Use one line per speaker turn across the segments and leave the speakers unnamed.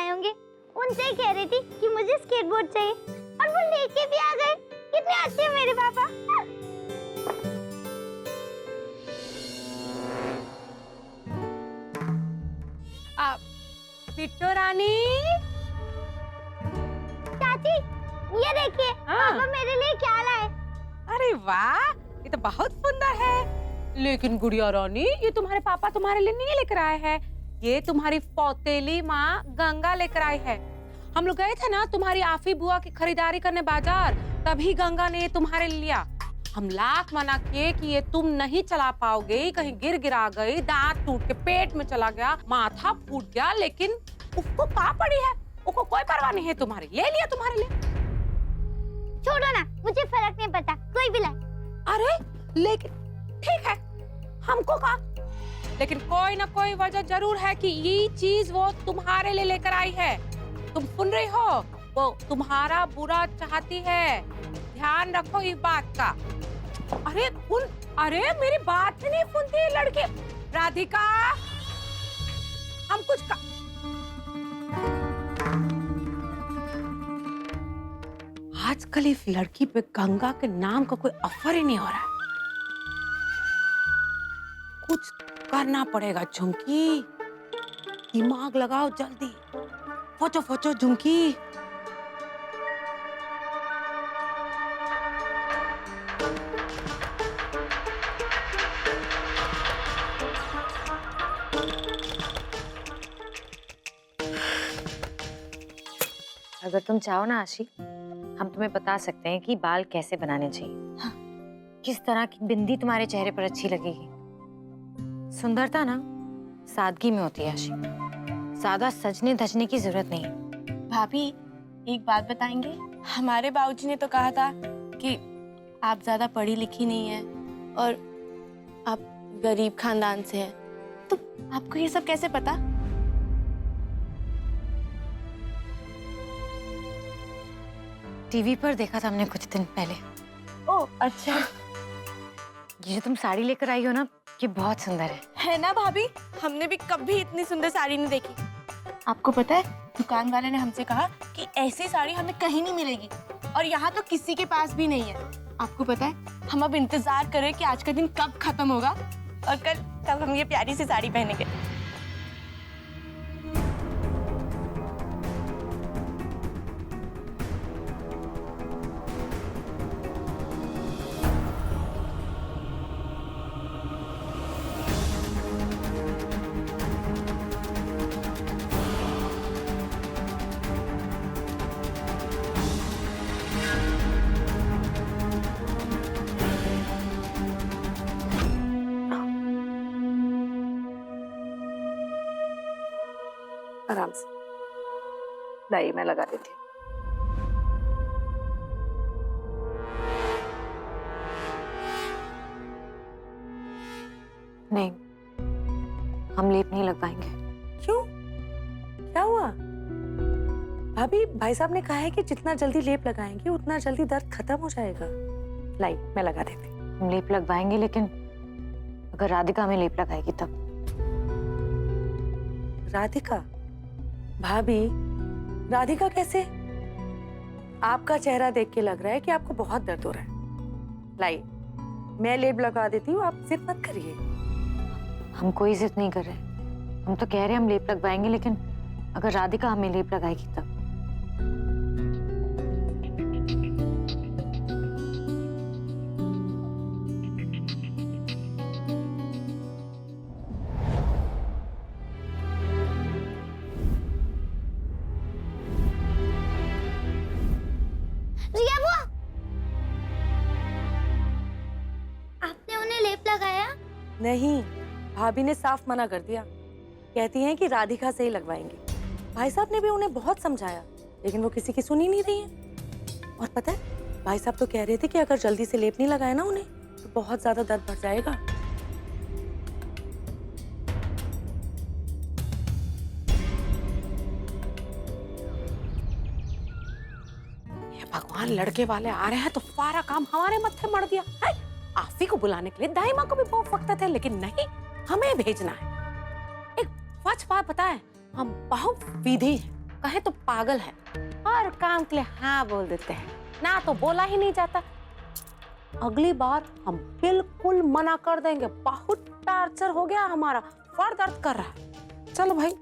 आए होंगे, उनसे ही कह रही थी कि मुझे स्केटबोर्ड चाहिए और वो लेके भी आ गए। कितने अच्छे हैं मेरे पापा।
बिट्टू रानी।
चाची, ये देखिए पापा मेरे लिए क्या लाए।
अरे वाह, ये तो बहुत सुंदर है। लेकिन गुड़िया रानी, ये तुम्हारे पापा तुम्हारे लिए नहीं लेकर आए हैं, ये तुम्हारी पौतेली माँ गंगा लेकर आई है। हम लोग गए थे ना तुम्हारी आफी बुआ की खरीदारी करने बाजार, तभी गंगा ने ये तुम्हारे लिए लिया। हम लाख मना किए कि ये तुम नहीं चला पाओगे, कहीं गिर गिरा गई, दांत टूट के पेट में चला गया, माथा फूट गया, लेकिन उसको कहाँ पड़ी है, उसको कोई परवाह नहीं है, तुम्हारी ले लिया तुम्हारे लिए।
छोड़ो ना, मुझे फर्क नहीं पड़ता, कोई भी लाए।
अरे लेकिन ठीक है, हमको कहा, लेकिन कोई ना कोई वजह जरूर है कि ये चीज वो तुम्हारे लिए लेकर आई है। तुम सुन रही हो, वो तुम्हारा बुरा चाहती है, ध्यान रखो इस बात का। अरे मेरी बात ही नहीं सुनती है लड़की। राधिका, हम कुछ आजकल इस लड़की पे गंगा के नाम का कोई असर ही नहीं हो रहा है। कुछ करना पड़ेगा झुमकी, दिमाग लगाओ जल्दी, फोचो फोचो झुमकी।
अगर तुम चाहो ना आशी, हम तुम्हें बता सकते हैं कि बाल कैसे बनाने चाहिए। हाँ। किस तरह की बिंदी तुम्हारे चेहरे पर अच्छी लगेगी। सुंदरता ना सादगी में होती है आशी, ज्यादा सजने धजने की जरूरत नहीं है।
भाभी, एक बात बताएंगे? हमारे बाबूजी ने तो कहा था कि आप ज्यादा पढ़ी लिखी नहीं है और आप गरीब खानदान से हैं, तो आपको ये सब कैसे पता?
टीवी पर देखा था हमने कुछ दिन पहले।
ओह अच्छा।
ये जो तुम साड़ी लेकर आई हो ना, ये बहुत सुंदर
है ना भाभी? हमने भी कभी इतनी सुंदर साड़ी नहीं देखी। आपको पता है, दुकान वाले ने हमसे कहा कि ऐसी साड़ी हमें कहीं नहीं मिलेगी और यहाँ तो किसी के पास भी नहीं है। आपको पता है, हम अब इंतजार करें कि आज का दिन कब खत्म होगा और कब हम ये प्यारी सी साड़ी पहनेंगे।
आराम से लाइए, मैं लगा देती हूँ।
नहीं, हम लेप नहीं लगवाएंगे।
क्यों, क्या हुआ? भाभी, भाई साहब ने कहा है कि जितना जल्दी लेप लगाएंगे उतना जल्दी दर्द खत्म हो जाएगा। लाई, मैं लगा देती हूँ।
हम लेप लगवाएंगे, लेकिन अगर राधिका हमें लेप लगाएगी तब।
राधिका? भाभी, राधिका कैसे? आपका चेहरा देख के लग रहा है कि आपको बहुत दर्द हो रहा है। लाई, मैं लेप लगा देती हूँ, आप जिद मत करिए।
हम कोई जिद नहीं कर रहे, हम तो कह रहे हैं हम लेप लगवाएंगे, लेकिन अगर राधिका हमें लेप लगाएगी तब।
रिया बुआ, आपने उन्हें लेप लगाया?
नहीं, भाभी ने साफ मना कर दिया, कहती हैं कि राधिका से ही लगवाएंगे। भाई साहब ने भी उन्हें बहुत समझाया, लेकिन वो किसी की सुन ही नहीं रही हैं। और पता है, भाई साहब तो कह रहे थे कि अगर जल्दी से लेप नहीं लगाया ना उन्हें, तो बहुत ज्यादा दर्द बढ़ जाएगा।
भगवान, लड़के वाले आ रहे हैं तो सारा काम हमारे मत्थे मर दिया है। आफी को बुलाने के लिए दाई माँ को भी बहुत वक्त थे, लेकिन नहीं, हमें भेजना है। एक सच बात बताएं, हम बहुत विधि हैं, कहे तो पागल है, हर काम के लिए हाँ बोल देते हैं, ना तो बोला ही नहीं जाता। अगली बार हम बिल्कुल मना कर देंगे, बहुत टार्चर हो गया हमारा, सर दर्द कर रहा है। चलो भाई।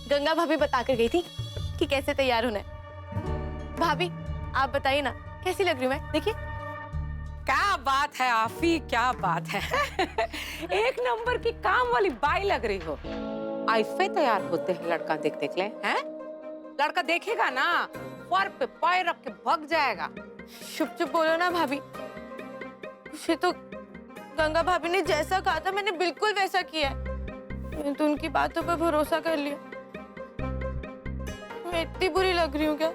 गंगा भाभी बता कर गई थी कि कैसे तैयार होना है। भाभी आप बताइए ना, कैसी लग रही हूँ मैं? देखिए।
क्या बात है आफी, क्या बात है। एक नंबर की काम वाली बाई लग रही हो। ऐसे तैयार होते हैं लड़का देख देख ले, हैं? लड़का देखेगा ना, पैर पे पैर रख के भग जाएगा।
चुप चुप बोलो ना भाभी। उसे तो गंगा भाभी ने जैसा कहा था मैंने बिल्कुल वैसा किया है। मैंने तो उनकी बातों पर भरोसा कर लिया। मैं इतनी बुरी लग रही हूँ क्या?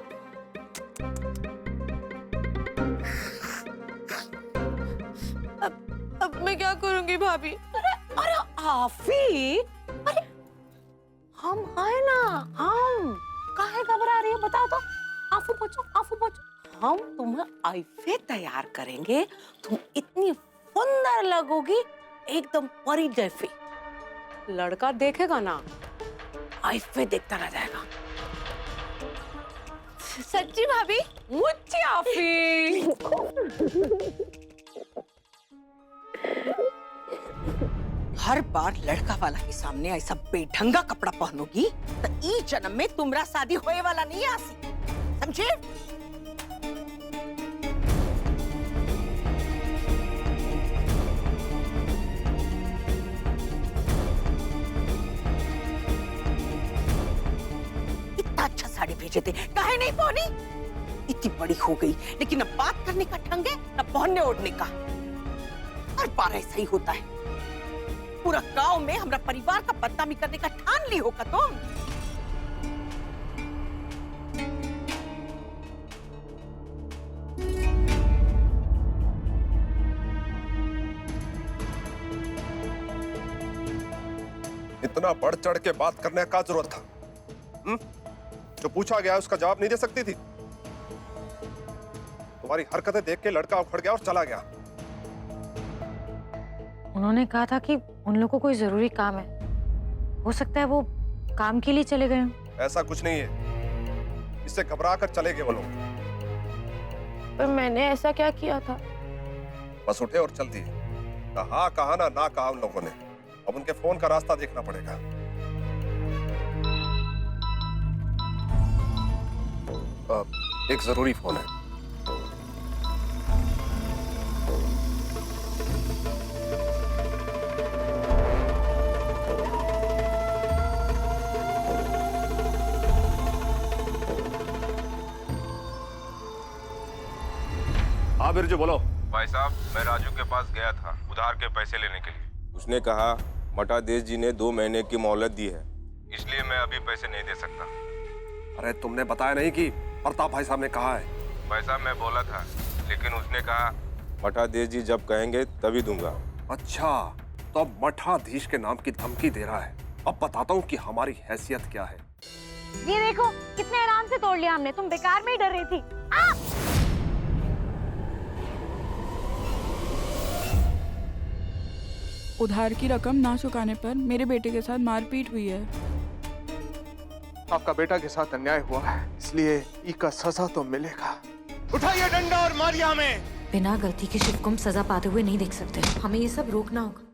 अब मैं क्या करूंगी भाभी?
अरे आफी, अरे हम है ना, हम काहे घबरा रही हो बताओ तो। आफू पूछो, आफू पूछो। हम तुम्हें ऐसे तैयार करेंगे, तुम इतनी सुंदर लगोगी, एकदम परी जैसी। लड़का देखेगा ना, ऐसे देखता रह जाएगा।
सच्ची भाभी?
मुझे आफी।
हर बार लड़का वाला के सामने ऐसा बेढंगा कपड़ा पहनोगी तो ई जन्म में तुम्हारा शादी होए वाला नहीं है आसी, समझे? इतना अच्छा साड़ी भेजे थे, काहे नहीं पहनी? इतनी बड़ी हो गई लेकिन अब बात करने का ढंग है न पहनने ओढ़ने का। हर बार ऐसा ही होता है। पूरा गांव में हमारा परिवार का बदनामी करने का ठान ली होगा तुम।
इतना बढ़ चढ़ के बात करने का जरूरत था? जो पूछा गया उसका जवाब नहीं दे सकती थी? तुम्हारी हरकतें देख के लड़का उखड़ गया और चला गया।
उन्होंने कहा था कि उन लोगों को कोई जरूरी काम है, हो सकता है वो काम के लिए चले गए हों।
ऐसा कुछ नहीं है, इससे घबरा कर चले गए वो लोग।
पर मैंने ऐसा क्या किया था?
बस उठे और चल दिए। कहा कहा ना कहा उन लोगों ने। अब उनके फोन का रास्ता देखना पड़ेगा। एक जरूरी फोन है। हाँ बिरजू बोलो।
भाई साहब, मैं राजू के पास गया था उधार के पैसे लेने के लिए। उसने कहा मठाधीश जी ने 2 महीने की मोहलत दी है, इसलिए मैं अभी पैसे नहीं दे सकता।
अरे तुमने बताया नहीं कि प्रताप भाई साहब ने कहा है?
भाई साहब मैं बोला था, लेकिन उसने कहा मठाधीश जी जब कहेंगे तभी दूंगा।
अच्छा, तो अब मठाधीश के नाम की धमकी दे रहा है। अब बताता हूँ कि हमारी हैसियत क्या है।
ये देखो कितने आराम से तोड़ लिया हमने, तुम बेकार में ही डर रही थी।
उधार की रकम ना चुकाने पर मेरे बेटे के साथ मारपीट हुई है।
आपका बेटा के साथ अन्याय हुआ है, इसलिए इसका सजा तो मिलेगा। उठाइए डंडा और मारिए हमें।
बिना गलती के शिव को हम सजा पाते हुए नहीं देख सकते, हमें ये सब रोकना होगा।